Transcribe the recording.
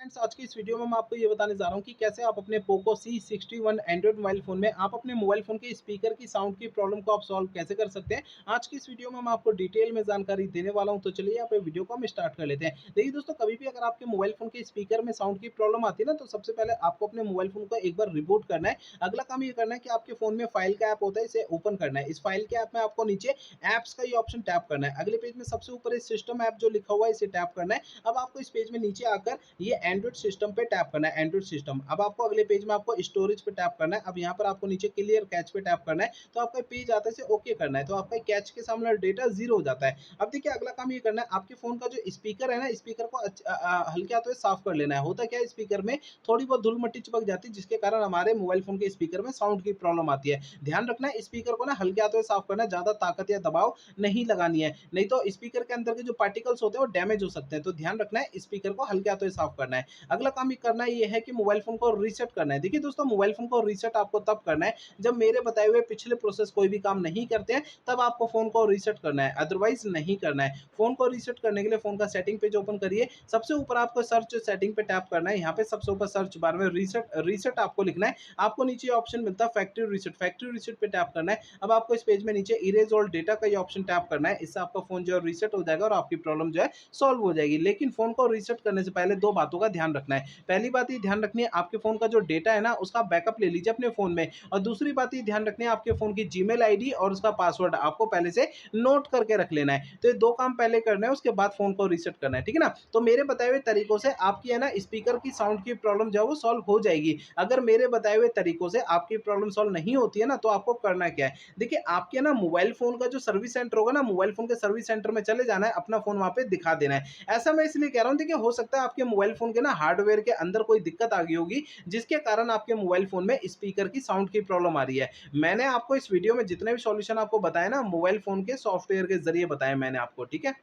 Friends, आज की इस वीडियो में मैं आपको ये बताने जा रहा हूँ कि कैसे आप अपने Poco C61 Android mobile phone में आप अपने मोबाइल फोन के स्पीकर की साउंड की प्रॉब्लम को आप सॉल्व कैसे कर सकते हैं। आज की इस वीडियो में मैं आपको डिटेल में जानकारी देने वाला हूँ। तो चलिए यहाँ पे वीडियो को हम स्टार्ट कर लेते हैं। देखिए दोस्तों, कभी भी अगर आपके मोबाइल फोन के स्पीकर में साउंड की प्रॉब्लम आती है ना, तो सबसे पहले आपको अपने मोबाइल फोन को एक बार रिबूट करना है। अगला काम ये करना है कि आपके फोन में फाइल का ऐप होता है, इसे ओपन करना है। इस फाइल के ऐप में आपको नीचे ऐप्स का ये ऑप्शन टैप करना है। अगले पेज में सबसे ऊपर इस सिस्टम ऐप जो लिखा हुआ है, इसे टैप करना है। अब आपको इस पेज में नीचे आकर ये एंड्रॉइड सिस्टम पे टैप करना है, एंड्रॉइड सिस्टम। अब आपको अगले पेज में आपको स्टोरेज पे टैप करना है। अब यहाँ पर आपको नीचे क्लियर कैच पे टैप करना है, तो आपका पेज आता है, इसे ओके करना है, तो आपका कैच के सामने डेटा जीरो हो जाता है। अब देखिए, अगला काम ये करना है, आपके फोन का जो स्पीकर है ना, स्पीकर को हल्के हाथों से साफ कर लेना है। होता क्या है, स्पीकर में थोड़ी बहुत धूल मट्टी चिपक जाती है, जिसके कारण हमारे मोबाइल फोन के स्पीकर में साउंड की प्रॉब्लम आती है। ध्यान रखना है, स्पीकर को ना हल्के हाथों से साफ करना है, ज्यादा ताकत या दबाव नहीं लगानी है, नहीं तो स्पीकर के अंदर के जो पार्टिकल्स होते हैं वो डैमेज हो सकते हैं। तो ध्यान रखना है, स्पीकर को हल्के हाथों से साफ करना है। अगला काम ये करना ये है कि मोबाइल फोन को रीसेट करना है। देखिए दोस्तों, मोबाइल फोन को रीसेट आपको तब करना है जब मेरे बताए हुए पिछले प्रोसेस कोई भी काम नहीं करते हैं, तब आपको फोन को रीसेट करना है, अदरवाइज नहीं करना है। फोन को रीसेट करने के लिए फोन का सेटिंग पेज ओपन करिए। सबसे ऊपर आपको सर्च सेटिंग पे टैप करना है। यहाँ पे सबसे ऊपर सर्च बार में रीसेट रीसेट आपको लिखना है। आपको नीचे ऑप्शन मिलता है फैक्ट्री रीसेट पे टैप करना है। अब आपको इस पेज में नीचे इरेज ऑल डेटा का ये ऑप्शन टैप करना है। इससे आपका फोन जो है रीसेट हो जाएगा और आपकी प्रॉब्लम जो है सॉल्व हो जाएगी। लेकिन फोन को रीसेट करने से पहले दो बातों का ध्यान रखना है। पहली बात ये ध्यान रखनी है, आपके फ़ोन का जो डेटा है ना, उसका बैकअप ले लीजिए अपने फ़ोन में। और दूसरी बात ये ध्यान रखनी है, आपके फ़ोन की जीमेल आईडी और उसका पासवर्ड आपको पहले से नोट करके रख लेना है। तो ये 2 काम पहले करना है, उसके बाद फ़ोन को रीसेट करना है, ठीक है ना? तो मेरे बताए हुए तरीकों से आपकी है ना स्पीकर की साउंड की प्रॉब्लम जो है वो सॉल्व हो जाएगी। अगर मेरे बताए हुए तरीकों से आपकी प्रॉब्लम सॉल्व नहीं होती है ना, तो आपको करना क्या है? देखिए, आपके ना मोबाइल फ़ोन का जो सर्विस सेंटर होगा ना, मोबाइल फ़ोन के सर्विस सेंटर में चले जाना है, अपना फ़ोन वहाँ पे दिखा देना है। ऐसा मैं इसलिए कह रहा हूँ, देखिए हो सकता है आपके मोबाइल फ़ोन के ना हार्डवेयर के अंदर कोई दिक्कत आ गई होगी, जिसके कारण आपके मोबाइल फ़ोन में स्पीकर की साउंड की प्रॉब्लम आ रही है। मैंने आपको इस वीडियो में जितने भी सॉल्यूशन आपको बताए ना, मोबाइल फ़ोन के सॉफ्टवेयर के ज़रिए बताए मैंने आपको, ठीक है?